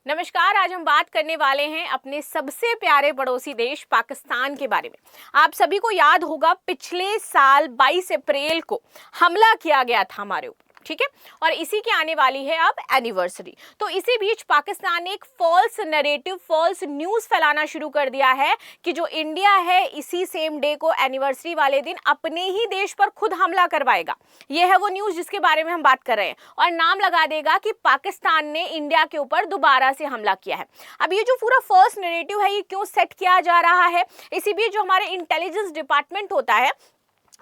नमस्कार। आज हम बात करने वाले हैं अपने सबसे प्यारे पड़ोसी देश पाकिस्तान के बारे में। आप सभी को याद होगा पिछले साल 22 अप्रैल को हमला किया गया था हमारे ऊपर, ठीक है, और इसी की आने वाली है अब एनिवर्सरी। तो इसी बीच पाकिस्तान ने एक फॉल्स नैरेटिव, फॉल्स न्यूज फैलाना शुरू कर दिया है कि जो इंडिया है इसी सेम डे को, एनिवर्सरी वाले दिन, अपने ही देश पर खुद हमला करवाएगा। यह है वो न्यूज जिसके बारे में हम बात कर रहे हैं, और नाम लगा देगा कि पाकिस्तान ने इंडिया के ऊपर दोबारा से हमला किया है। अब ये जो पूरा फॉल्स नैरेटिव है ये क्यों सेट किया जा रहा है? इसी बीच जो हमारे इंटेलिजेंस डिपार्टमेंट होता है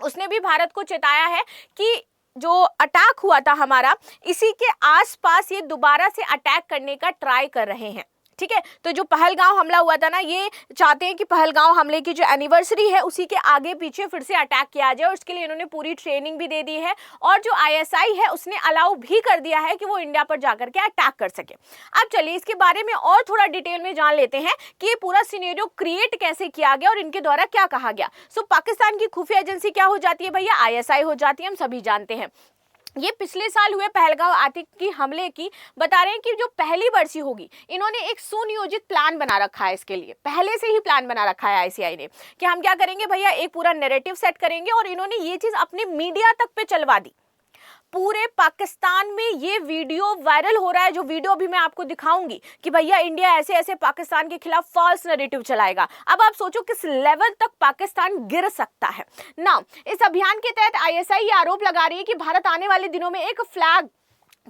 उसने भी भारत को चेताया है कि जो अटैक हुआ था हमारा, इसी के आसपास ये दोबारा से अटैक करने का ट्राई कर रहे हैं, ठीक है। तो जो पहलगांव हमला हुआ था ना, ये चाहते हैं कि पहलगांव हमले की जो एनिवर्सरी है उसी के आगे पीछे फिर से अटैक किया जाए, और उसके लिए इन्होंने पूरी ट्रेनिंग भी दे दी है, और जो आईएसआई है उसने अलाउ भी कर दिया है कि वो इंडिया पर जाकर के अटैक कर सके। अब चलिए इसके बारे में और थोड़ा डिटेल में जान लेते हैं कि ये पूरा सिनेरियो क्रिएट कैसे किया गया और इनके द्वारा क्या कहा गया। सो पाकिस्तान की खुफिया एजेंसी क्या हो जाती है भैया? आईएसआई हो जाती है, हम सभी जानते हैं। ये पिछले साल हुए पहलगांव आतंकी हमले की बता रहे हैं कि जो पहली बरसी होगी, इन्होंने एक सुनियोजित प्लान बना रखा है। इसके लिए पहले से ही प्लान बना रखा है आईसीआई ने कि हम क्या करेंगे भैया, एक पूरा नैरेटिव सेट करेंगे, और इन्होंने ये चीज अपने मीडिया तक पे चलवा दी। पूरे पाकिस्तान में ये वीडियो वायरल हो रहा है, जो वीडियो अभी मैं आपको दिखाऊंगी कि भैया इंडिया ऐसे ऐसे पाकिस्तान के खिलाफ फॉल्स नैरेटिव चलाएगा। अब आप सोचो किस लेवल तक पाकिस्तान गिर सकता है ना। इस अभियान के तहत आईएसआई ये आरोप लगा रही है कि भारत आने वाले दिनों में एक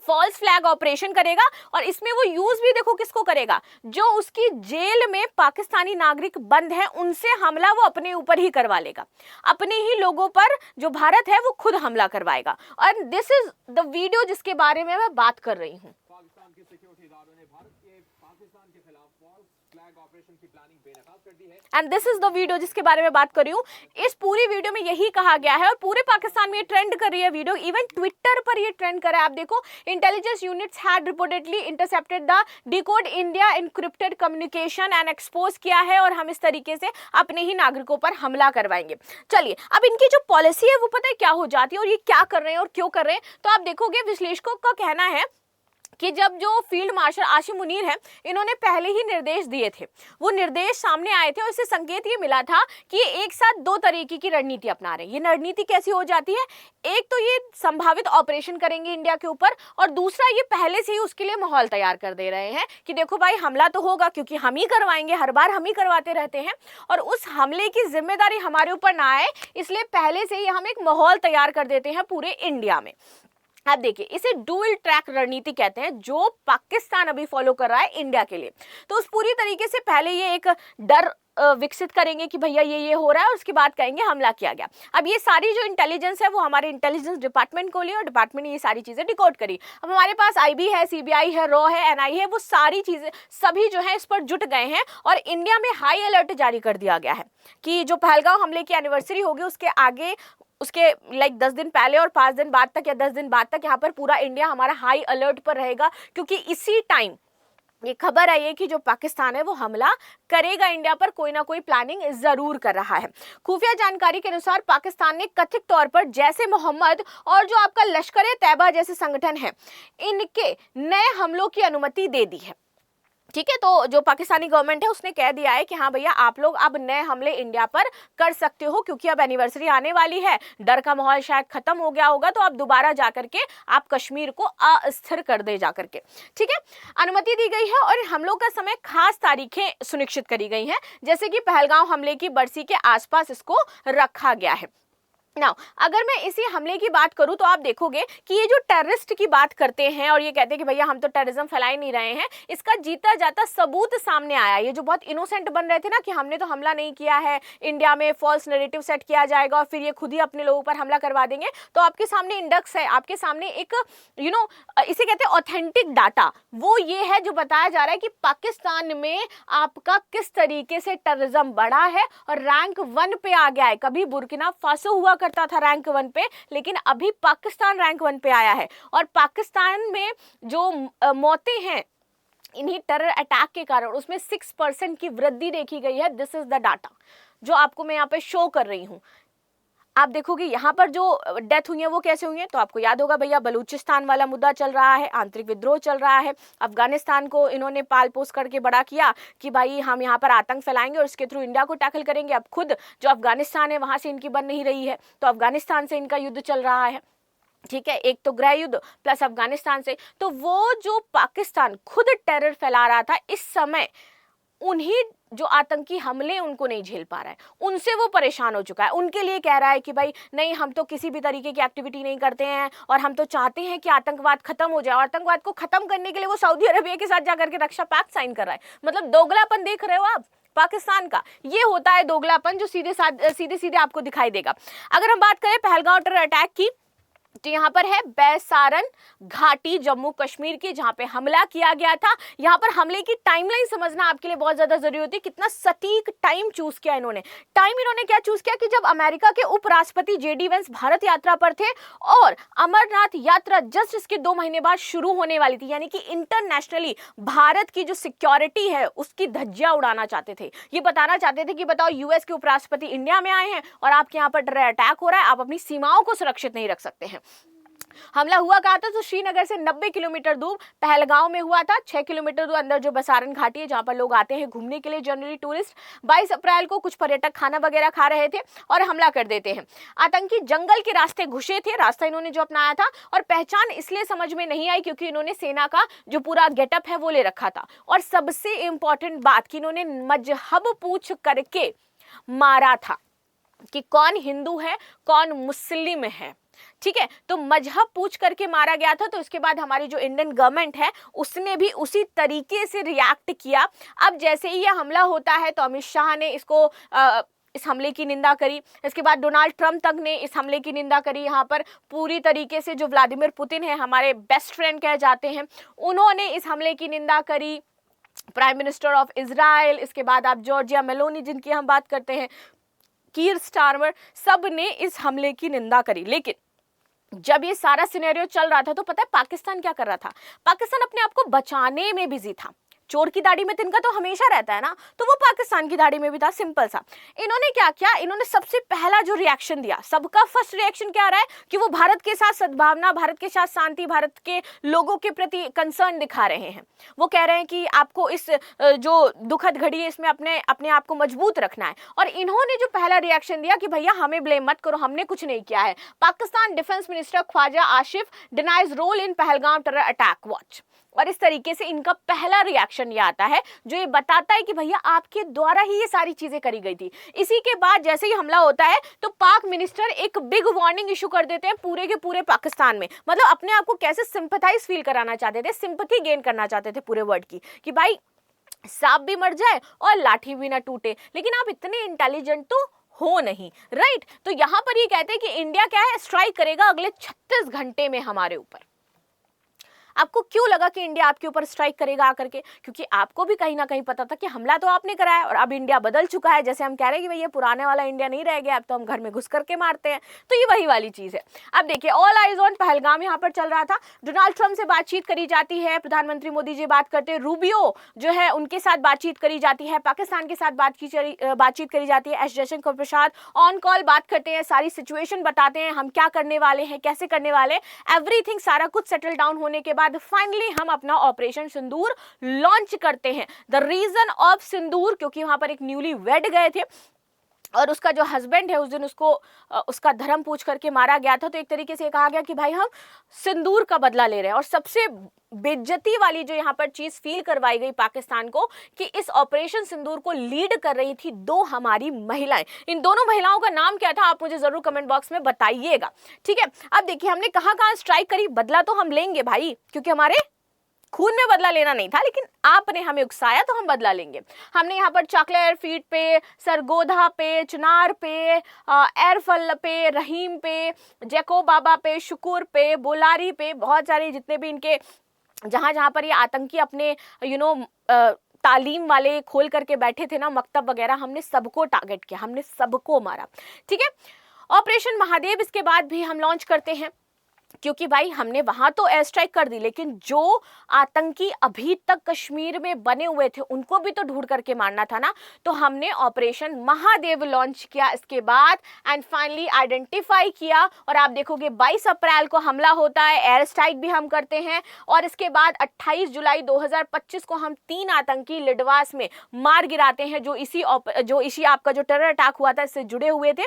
फॉल्स फ्लैग ऑपरेशन करेगा, और इसमें वो यूज भी देखो किसको करेगा, जो उसकी जेल में पाकिस्तानी नागरिक बंद हैं उनसे हमला वो अपने ऊपर ही करवा लेगा। अपने ही लोगों पर जो भारत है वो खुद हमला करवाएगा। और दिस इज द वीडियो जिसके बारे में मैं बात कर रही हूँ। पाकिस्तान के सिक्योरिटी इदारों ने भारत के पाकिस्तान के खिलाफ फॉल्स फ्लैग ऑपरेशन की प्लानिंग बेनकाब कर दी है। And this is the video जिसके बारे में बात कर रही हूँ। इस पूरी वीडियो में यही कहा गया है, और पूरे पाकिस्तान में ये ट्रेंड कर रही है वीडियो, इवन ट्विटर पर ये ट्रेंड कर रहा है। आप देखो, intelligence units had reportedly intercepted the decode India encrypted communication and expose किया है, और हम इस तरीके से अपने ही नागरिकों पर हमला करवाएंगे। चलिए, अब इनकी जो पॉलिसी है वो पता है क्या हो जाती है, और ये क्या कर रहे हैं और क्यों कर रहे हैं। तो आप देखोगे विश्लेषकों का कहना है कि जब जो फील्ड मार्शल आसिम मुनीर है, इन्होंने पहले ही निर्देश दिए थे, वो निर्देश सामने आए थे, और इससे संकेत ये मिला था कि ये एक साथ दो तरीके की रणनीति अपना रहे हैं। ये रणनीति कैसी हो जाती है? एक तो ये संभावित ऑपरेशन करेंगे इंडिया के ऊपर, और दूसरा ये पहले से ही उसके लिए माहौल तैयार कर दे रहे हैं कि देखो भाई हमला तो होगा, क्योंकि हम ही करवाएंगे, हर बार हम ही करवाते रहते हैं, और उस हमले की जिम्मेदारी हमारे ऊपर ना आए, इसलिए पहले से ही हम एक माहौल तैयार कर देते हैं पूरे इंडिया में। आप देखिए, इसे डुअल ट्रैक रणनीति कहते हैं, जो पाकिस्तान अभी फॉलो कर रहा है इंडिया के लिए। तो उस पूरी तरीके से पहले ये एक डर विकसित करेंगे कि भैया ये हो रहा है, और उसके बाद कहेंगे हमला किया गया। अब ये सारी जो इंटेलिजेंस है वो हमारे इंटेलिजेंस डिपार्टमेंट को लिए, और डिपार्टमेंट ने ये सारी चीजें डिकोड करी। अब हमारे पास आईबी है, सीबीआई है, रॉ है, एनआई है, वो सारी चीजें सभी जो है इस पर जुट गए हैं, और इंडिया में हाई अलर्ट जारी कर दिया गया है कि जो पहलगांव हमले की एनिवर्सरी होगी उसके आगे, उसके 10 दिन पहले और 5 दिन बाद तक या 10 दिन बाद तक यहाँ पर पूरा इंडिया हमारा हाई अलर्ट पर रहेगा, क्योंकि इसी टाइम ये खबर आई है कि जो पाकिस्तान है वो हमला करेगा इंडिया पर, कोई ना कोई प्लानिंग जरूर कर रहा है। खुफिया जानकारी के अनुसार पाकिस्तान ने कथित तौर पर जैसे मोहम्मद और जो आपका लश्कर ए तैयबा जैसे संगठन है, इनके नए हमलों की अनुमति दे दी है, ठीक है। तो जो पाकिस्तानी गवर्नमेंट है उसने कह दिया है कि हाँ भैया आप लोग अब नए हमले इंडिया पर कर सकते हो, क्योंकि अब एनिवर्सरी आने वाली है, डर का माहौल शायद खत्म हो गया होगा, तो अब दोबारा जाकर के आप कश्मीर को अस्थिर कर दे जाकर के, ठीक है। अनुमति दी गई है, और हमलों का समय खास तारीखें सुनिश्चित करी गई हैं, जैसे कि पहलगांव हमले की बरसी के आसपास इसको रखा गया है। Now, अगर मैं इसी हमले की बात करूं तो आप देखोगे कि ये जो टेररिस्ट की बात करते हैं और ये कहते हैं कि भैया हम तो टेररिज्म फैला ही नहीं रहे हैं, इसका जीता जाता सबूत सामने आया। ये जो बहुत इनोसेंट बन रहे थे ना कि हमने तो हमला नहीं किया है, इंडिया में फॉल्स नैरेटिव सेट किया जाएगा और फिर ये खुद ही अपने लोगों पर हमला करवा देंगे, तो आपके सामने इंडेक्स है, आपके सामने एक इसे कहते हैं ऑथेंटिक डाटा, वो ये है जो बताया जा रहा है कि पाकिस्तान में आपका किस तरीके से टेररिज्म बढ़ा है और रैंक 1 पे आ गया है। कभी बुर्किना फासो हुआ करता था रैंक 1 पे, लेकिन अभी पाकिस्तान रैंक 1 पे आया है, और पाकिस्तान में जो मौतें हैं इन्हीं टेरर अटैक के कारण उसमें 6% की वृद्धि देखी गई है। दिस इज द डाटा जो आपको मैं यहाँ पे शो कर रही हूँ। आप देखोगे यहाँ पर जो डेथ हुई है वो कैसे हुई है, तो आपको याद होगा भैया बलूचिस्तान वाला मुद्दा चल रहा है, आंतरिक विद्रोह चल रहा है, अफगानिस्तान को इन्होंने पाल पोस करके बड़ा किया कि भाई हम यहाँ पर आतंक फैलाएंगे और इसके थ्रू इंडिया को टैकल करेंगे। अब खुद जो अफगानिस्तान है वहां से इनकी बन नहीं रही है, तो अफगानिस्तान से इनका युद्ध चल रहा है, ठीक है, एक तो गृह युद्ध प्लस अफगानिस्तान से। तो वो जो पाकिस्तान खुद टेरर फैला रहा था इस समय, उन्हीं जो आतंकी हमले उनको नहीं झेल पा रहा है, उनसे वो परेशान हो चुका है, उनके लिए कह रहा है कि भाई नहीं हम तो किसी भी तरीके की एक्टिविटी नहीं करते हैं और हम तो चाहते हैं कि आतंकवाद खत्म हो जाए। और आतंकवाद को खत्म करने के लिए वो सऊदी अरबिया के साथ जाकर के रक्षा पैक्ट साइन कर रहा है। मतलब दोगलापन देख रहे हो आप पाकिस्तान का, ये होता है दोगलापन जो सीधे सीधे आपको दिखाई देगा। अगर हम बात करें पहलगांव टेरर अटैक की, तो यहाँ पर है बैसारन घाटी जम्मू कश्मीर की, जहां पे हमला किया गया था। यहाँ पर हमले की टाइमलाइन समझना आपके लिए बहुत ज्यादा जरूरी होती है, कितना सटीक टाइम चूज किया इन्होंने। टाइम इन्होंने क्या चूज किया कि जब अमेरिका के उपराष्ट्रपति जेडी वेंस भारत यात्रा पर थे और अमरनाथ यात्रा जस्ट इसके 2 महीने बाद शुरू होने वाली थी, यानी कि इंटरनेशनली भारत की जो सिक्योरिटी है उसकी धज्जियां उड़ाना चाहते थे। ये बताना चाहते थे कि बताओ यूएस के उपराष्ट्रपति इंडिया में आए हैं और आपके यहाँ पर टेरर अटैक हो रहा है, आप अपनी सीमाओं को सुरक्षित नहीं रख सकते हैं। हमला हुआ कहा था, तो श्रीनगर से 90 किलोमीटर दूर पहलगांव में हुआ था। 6 किलोमीटर दूर अंदर जो बसारन घाटी है जहां पर लोग आते हैं घूमने के लिए जनरली टूरिस्ट, 22 अप्रैल को कुछ पर्यटक खाना वगैरह खा रहे थे और हमला कर देते हैं। आतंकी जंगल के रास्ते घुसे थे, रास्ता इन्होंने जो अपनाया था, और पहचान इसलिए समझ में नहीं आई क्योंकि इन्होंने सेना का जो पूरा गेटअप है वो ले रखा था। और सबसे इंपॉर्टेंट बात कि इन्होंने मजहब पूछ करके मारा था कि कौन हिंदू है कौन मुस्लिम है, ठीक है, तो मजहब पूछ करके मारा गया था। तो इसके बाद हमारी जो इंडियन गवर्नमेंट है उसने भी उसी तरीके से रिएक्ट किया। अब जैसे ही यह हमला होता है तो अमित शाह ने इस हमले की निंदा करी, इसके बाद डोनाल्ड ट्रंप तक ने इस हमले की निंदा करी। यहाँ पर पूरी तरीके से जो व्लादिमीर पुतिन है, हमारे बेस्ट फ्रेंड कहे जाते हैं, उन्होंने इस हमले की निंदा करी। प्राइम मिनिस्टर ऑफ इजराइल, इसके बाद आप जॉर्जिया मेलोनी जिनकी हम बात करते हैं, कीर स्टारमर, सब ने इस हमले की निंदा करी। लेकिन जब ये सारा सिनेरियो चल रहा था तो पता है पाकिस्तान क्या कर रहा था? पाकिस्तान अपने आप को बचाने में बिजी था। चोर की दाढ़ी में तिनका तो हमेशा रहता है ना, तो वो पाकिस्तान की दाढ़ी में भी था, सिंपल सा। इन्होंने क्या किया, इन्होंने सबसे पहला जो रिएक्शन दिया, सबका फर्स्ट रिएक्शन क्या रहा है कि वो भारत के साथ सद्भावना, भारत के साथ शांति, भारत के लोगों के प्रति कंसर्न दिखा रहे हैं। वो कह रहे हैं कि आपको इस जो दुखद घड़ी है इसमें अपने आप को मजबूत रखना है। और इन्होंने जो पहला रिएक्शन दिया कि भैया हमें ब्लेम मत करो, हमने कुछ नहीं किया है। Pakistan defence minister Khawaja Asif denies role in Pahalgam terror attack watch. और इस तरीके से इनका पहला रिएक्शन ये आता है जो ये बताता है कि भैया आपके द्वारा ही ये सारी चीजें करी गई थी। इसी के बाद जैसे ही हमला होता है तो पाक मिनिस्टर एक बिग वार्निंग इशू कर देते हैं पूरे के पूरे पाकिस्तान में। मतलब अपने आप को कैसे सिंपैथाइज फील कराना चाहते थे, सिंपैथी गेन करना चाहते थे पूरे वर्ल्ड की, कि भाई सांप भी मर जाए और लाठी भी ना टूटे, लेकिन आप इतने इंटेलिजेंट तो हो नहीं, राइट। तो यहां पर ये कहते हैं कि इंडिया क्या है, स्ट्राइक करेगा अगले 36 घंटे में हमारे ऊपर। आपको क्यों लगा कि इंडिया आपके ऊपर स्ट्राइक करेगा आकर के? क्योंकि आपको भी कहीं ना कहीं पता था कि हमला तो आपने कराया और अब इंडिया बदल चुका है। जैसे हम कह रहे हैं कि भैया पुराने वाला इंडिया नहीं रह गया, अब तो हम घर में घुस करके मारते हैं, तो ये वही वाली चीज है। अब देखिए ऑल आइज ऑन पहलगाम यहाँ पर चल रहा था। डोनाल्ड ट्रंप से बातचीत करी जाती है, प्रधानमंत्री मोदी जी बात करते हैं, रूबियो जो है उनके साथ बातचीत करी जाती है, पाकिस्तान के साथ बातचीत करी जाती है, S Jaishankar Prasad on call बात करते हैं, सारी सिचुएशन बताते हैं, हम क्या करने वाले हैं, कैसे करने वाले, एवरीथिंग सारा कुछ सेटल डाउन होने के बाद फाइनली हम अपना ऑपरेशन सिंदूर लॉन्च करते हैं। द रीजन ऑफ सिंदूर, क्योंकि वहां पर एक न्यूली वेड गए थे और उसका जो हस्बैंड है उस दिन उसका धर्म पूछ करके मारा गया था। तो एक तरीके से कहा गया कि भाई हम सिंदूर का बदला ले रहे हैं। और सबसे बेइज्जती वाली जो यहाँ पर चीज फील करवाई गई पाकिस्तान को कि इस ऑपरेशन सिंदूर को लीड कर रही थी 2 हमारी महिलाएं। इन दोनों महिलाओं का नाम क्या था आप मुझे जरूर कमेंट बॉक्स में बताइएगा, ठीक है। अब देखिए हमने कहां स्ट्राइक करी, बदला तो हम लेंगे भाई, क्योंकि हमारे खून में बदला लेना नहीं था, लेकिन आपने हमें उकसाया तो हम बदला लेंगे। हमने यहाँ पर चाकला एयरफील्ड पे, सरगोधा पे, चुनार पे, एयरफल पे, रहीम पे, जैको बाबा पे, शुकुर पे, बोलारी पे, बहुत सारे जितने भी इनके जहां पर ये आतंकी अपने तालीम वाले खोल करके बैठे थे ना, मकतब वगैरह, हमने सबको टारगेट किया, हमने सबको मारा, ठीक है। ऑपरेशन महादेव इसके बाद भी हम लॉन्च करते हैं। क्योंकि भाई हमने वहां तो एयर स्ट्राइक कर दी, लेकिन जो आतंकी अभी तक कश्मीर में बने हुए थे उनको भी तो ढूंढ करके मारना था ना। तो हमने ऑपरेशन महादेव लॉन्च किया इसके बाद, एंड फाइनली आइडेंटिफाई किया। और आप देखोगे 22 अप्रैल को हमला होता है, एयर स्ट्राइक भी हम करते हैं, और इसके बाद 28 जुलाई 2025 को हम 3 आतंकी लिडवास में मार गिराते हैं, जो इसी आपका जो टेरर अटैक हुआ था इससे जुड़े हुए थे,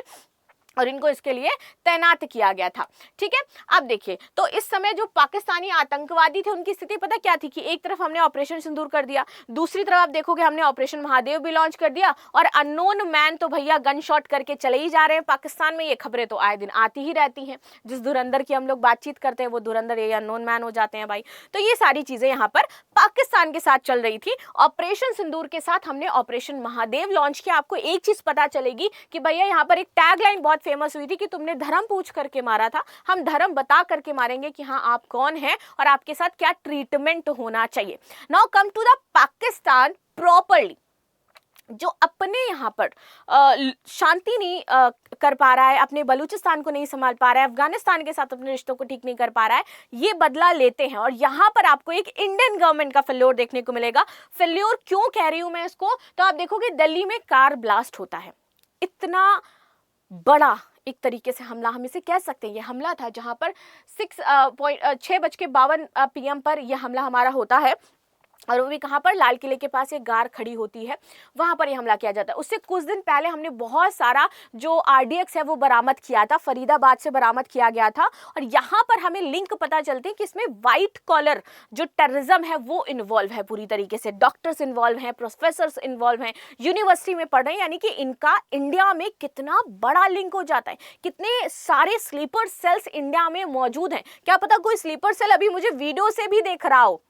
और इनको इसके लिए तैनात किया गया था। ठीक है, अब देखिए, तो इस समय जो पाकिस्तानी आतंकवादी थे उनकी स्थिति पता क्या थी कि एक तरफ हमने ऑपरेशन सिंदूर कर दिया, दूसरी तरफ आप देखोगे हमने ऑपरेशन महादेव भी लॉन्च कर दिया, और अननोन मैन तो भैया गन शॉट करके चले ही जा रहे हैं पाकिस्तान में। ये खबरें तो आए दिन आती ही रहती हैं, जिस धुरंधर की हम लोग बातचीत करते हैं वो धुरंधर ये अननोन मैन हो जाते हैं भाई। तो ये सारी चीजें यहाँ पर पाकिस्तान के साथ चल रही थी। ऑपरेशन सिंदूर के साथ हमने ऑपरेशन महादेव लॉन्च किया। आपको एक चीज पता चलेगी कि भैया यहाँ पर एक टैगलाइन बहुत फेमस हुई थी कि तुमने धर्म पूछ करके मारा था, हम धर्म बता करके मारेंगे कि हाँ आप कौन हैं और आपके साथ क्या ट्रीटमेंट होना चाहिए। Now come to the Pakistan properly, जो अपने यहाँ पर शांति नहीं कर पा रहा है, अपने बलूचिस्तान को नहीं संभाल पा रहा है, अफगानिस्तान के साथ अपने रिश्तों को ठीक नहीं कर पा रहा है, ये बदला लेते हैं। और यहाँ पर आपको एक इंडियन गवर्नमेंट का फेल्योर देखने को मिलेगा। फेल्योर क्यों कह रही हूं मैं इसको, तो आप देखोगे दिल्ली में कार ब्लास्ट होता है, इतना बड़ा एक तरीके से हमला हम इसे कह सकते हैं। ये हमला था जहां पर 6:52 PM पर यह हमला हमारा होता है, और वो भी कहाँ पर, लाल किले के पास एक कार खड़ी होती है, वहां पर ये हमला किया जाता है। उससे कुछ दिन पहले हमने बहुत सारा जो RDX है वो बरामद किया था, फरीदाबाद से बरामद किया गया था, और यहाँ पर हमें लिंक पता चलते हैं कि इसमें व्हाइट कॉलर जो टेररिज्म है वो इन्वॉल्व है पूरी तरीके से। डॉक्टर्स इन्वॉल्व हैं, प्रोफेसर्स इन्वॉल्व हैं, यूनिवर्सिटी में पढ़ रहे हैं, यानी कि इनका इंडिया में कितना बड़ा लिंक हो जाता है, कितने सारे स्लीपर सेल्स इंडिया में मौजूद हैं। क्या पता कोई स्लीपर सेल अभी मुझे वीडियो से भी देख रहा हो,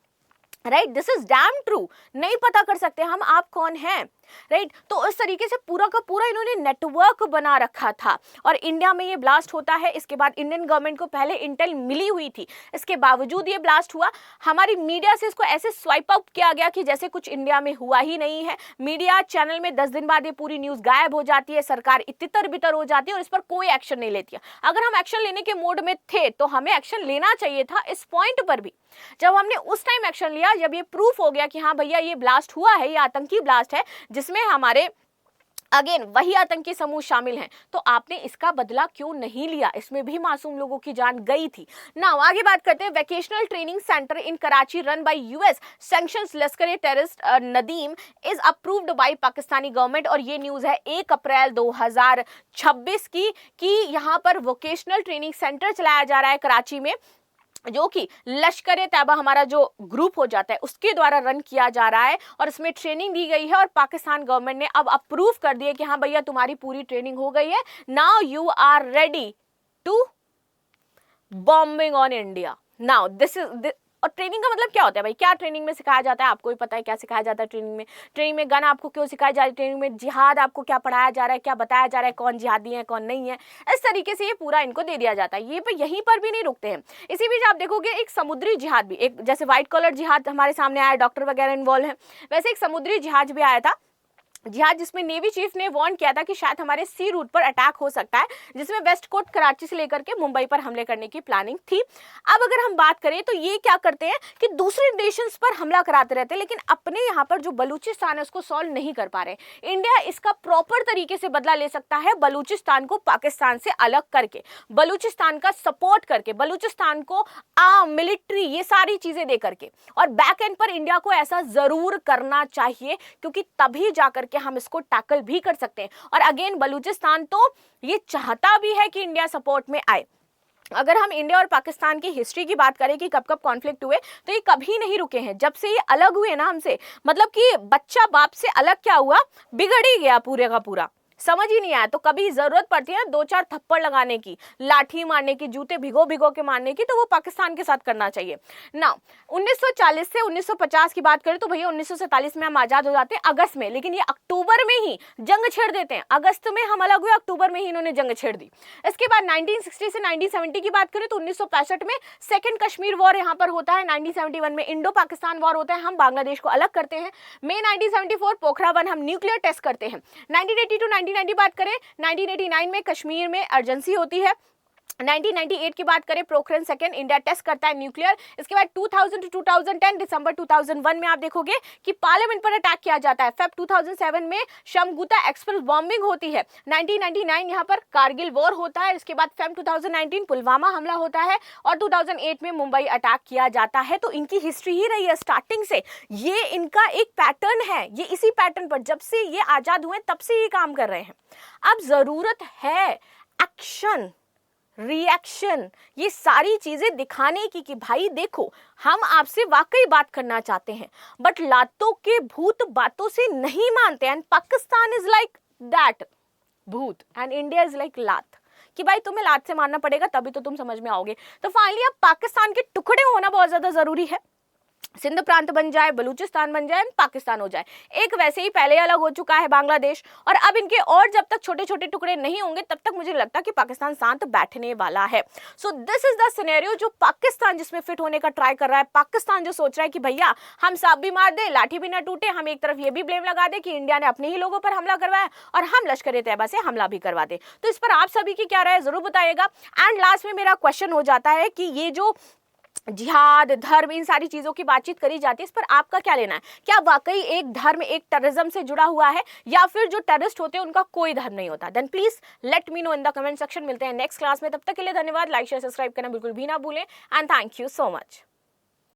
right, this is damn true. नहीं पता कर सकते हम आप कौन हैं, राइट। तो इस तरीके से पूरा का पूरा इन्होंने नेटवर्क बना रखा था, और इंडिया में ये ब्लास्ट होता है। इसके बाद इंडियन गवर्नमेंट को पहले इंटेल मिली हुई थी, इसके बावजूद ये ब्लास्ट हुआ। हमारी मीडिया से इसको ऐसे स्वाइप आउट किया गया कि जैसे कुछ इंडिया में हुआ ही नहीं है। मीडिया चैनल में 10 दिन बाद ये पूरी न्यूज गायब हो जाती है, सरकार तितर बितर हो जाती है, और इस पर कोई एक्शन नहीं लेती है। अगर हम एक्शन लेने के मोड में थे तो हमें एक्शन लेना चाहिए था इस पॉइंट पर भी। जब हमने उस टाइम एक्शन लिया, जब ये प्रूफ हो गया कि हाँ भैया ये ब्लास्ट हुआ है, ये आतंकी ब्लास्ट है जिसमें हमारे अगेन वही आतंकी समूह शामिल हैं, तो आपने इसका बदला क्यों नहीं लिया? इसमें भी मासूम लोगों की जान गई थी ना। आगे बात करते हैं। Vocational training centre in Karachi run by US sanctions Lashkar terrorist Nadeem is approved by Pakistani government, और ये न्यूज है 1 अप्रैल 2026 की कि यहाँ पर वोकेशनल ट्रेनिंग सेंटर चलाया जा रहा है कराची में, जो कि लश्कर तैयबा हमारा जो ग्रुप हो जाता है उसके द्वारा रन किया जा रहा है, और इसमें ट्रेनिंग दी गई है। और पाकिस्तान गवर्नमेंट ने अब अप्रूव कर दिया कि हाँ भैया तुम्हारी पूरी ट्रेनिंग हो गई है, now you are ready to bombing on India. Now this is और ट्रेनिंग का मतलब क्या होता है भाई? क्या ट्रेनिंग में सिखाया जाता है? आपको भी पता है क्या सिखाया जाता है ट्रेनिंग में। ट्रेनिंग में गन आपको क्यों सिखाई जा रही है, ट्रेनिंग में जिहाद आपको क्या पढ़ाया जा रहा है, क्या बताया जा रहा है, कौन जिहादी है कौन नहीं है, इस तरीके से ये पूरा इनको दे दिया जाता है। ये पर यहीं पर भी नहीं रुकते हैं। इसी बीच आप देखोगे एक समुद्री जिहाद भी, एक जैसे व्हाइट कॉलर जिहाद हमारे सामने आया, डॉक्टर वगैरह इन्वॉल्व है, वैसे एक समुद्री जिहाद भी आया था, जिहाद जिसमें नेवी चीफ ने वार्न किया था कि शायद हमारे सी रूट पर अटैक हो सकता है, जिसमें वेस्ट कोस्ट कराची से लेकर के मुंबई पर हमले करने की प्लानिंग थी। अब अगर हम बात करें तो ये क्या करते हैं कि दूसरे नेशंस पर हमला कराते रहते हैं, लेकिन अपने यहाँ पर जो बलूचिस्तान है उसको सॉल्व नहीं कर पा रहे। इंडिया इसका प्रॉपर तरीके से बदला ले सकता है, बलूचिस्तान को पाकिस्तान से अलग करके, बलूचिस्तान का सपोर्ट करके, बलूचिस्तान को मिलिट्री ये सारी चीजें दे करके, और बैक एंड पर इंडिया को ऐसा जरूर करना चाहिए, क्योंकि तभी जाकर कि हम इसको टैकल भी कर सकते हैं। और अगेन बलूचिस्तान तो ये चाहता भी है कि इंडिया सपोर्ट में आए। अगर हम इंडिया और पाकिस्तान की हिस्ट्री की बात करें कि कब कब कॉन्फ्लिक्ट हुए, तो ये कभी नहीं रुके हैं। जब से ये अलग हुए ना हमसे, मतलब कि बच्चा बाप से अलग क्या हुआ, बिगड़ ही गया पूरे का पूरा, समझ ही नहीं आया। तो कभी जरूरत पड़ती है 2-4 थप्पड़ लगाने की, लाठी मारने की, जूते भिगो भिगो के मारने की, तो वो पाकिस्तान के साथ करना चाहिए ना। 1940 से 1950 की बात करें तो भैया 1947 में हम आजाद हो जाते हैं अगस्त में, लेकिन ये अक्टूबर में ही जंग छेड़ देते हैं। अगस्त में हम अलग हुए, अक्टूबर में ही इन्होंने जंग छेड़ दी। इसके बाद 1960 से 1970 की बात करें तो 1965 में सेकेंड कश्मीर वॉर यहाँ पर होता है, 1971 में इंडो पाकिस्तान वॉर होता है, हम बांग्लादेश को अलग करते हैं। मई 1974 पोखरा 1 हम न्यूक्लियर टेस्ट करते हैं। 1980 टू 1990 बात करें, 1989 में कश्मीर में अर्जेंसी होती है, 1998 की बात करें, पोखरण सेकंड इंडिया टेस्ट करता है न्यूक्लियर। इसके बाद 2000 टू 2010, दिसंबर 2001 में आप देखोगे कि पार्लियामेंट पर अटैक किया जाता है। फेब 2007 में शमगुता एक्सप्रेस बॉम्बिंग होती है। 1999 यहाँ पर कारगिल वॉर होता है। इसके बाद फेब 2019 पुलवामा हमला होता है और 2008 में मुंबई अटैक किया जाता है। तो इनकी हिस्ट्री ही रही है स्टार्टिंग से, ये इनका एक पैटर्न है। ये इसी पैटर्न पर जब से ये आजाद हुए तब से ये काम कर रहे हैं। अब जरूरत है एक्शन, रिएक्शन, ये सारी चीजें दिखाने की कि भाई देखो हम आपसे वाकई बात करना चाहते हैं, बट लातों के भूत बातों से नहीं मानते। And Pakistan is like that भूत एंड इंडिया इज लाइक लात, कि भाई तुम्हें लात से मारना पड़ेगा तभी तो तुम समझ में आओगे। तो फाइनली अब पाकिस्तान के टुकड़े होना बहुत ज्यादा जरूरी है। सिंध प्रांत बन जाए, बलूचिस्तान बन जाए, पाकिस्तान हो जाए। एक वैसे ही पहले अलग हो चुका है बांग्लादेश, और अब इनके और जब तक छोटे छोटे टुकड़े नहीं होंगे तब तक मुझे लगता कि पाकिस्तान शांत बैठने वाला है। So this is the scenario जो पाकिस्तान जिसमें फिट होने का ट्राई कर रहा है। पाकिस्तान जो सोच रहा है कि भैया हम सांप भी मार दे, लाठी भी ना टूटे, हम एक तरफ ये भी ब्लेम लगा दे कि इंडिया ने अपने ही लोगों पर हमला करवाया और हम लश्कर-ए-तैयबा से हमला भी करवा दे। तो इस पर आप सभी की क्या राय है जरूर बताइएगा। एंड लास्ट में मेरा क्वेश्चन हो जाता है कि ये जो जिहाद, धर्म, इन सारी चीजों की बातचीत करी जाती है, इस पर आपका क्या लेना है? क्या वाकई एक धर्म एक टेररिज्म से जुड़ा हुआ है, या फिर जो टेररिस्ट होते हैं उनका कोई धर्म नहीं होता? Then please let me know in the comment section. मिलते हैं नेक्स्ट क्लास में, तब तक के लिए धन्यवाद। लाइक शेयर सब्सक्राइब करना बिल्कुल भी ना भूलें and thank you so much.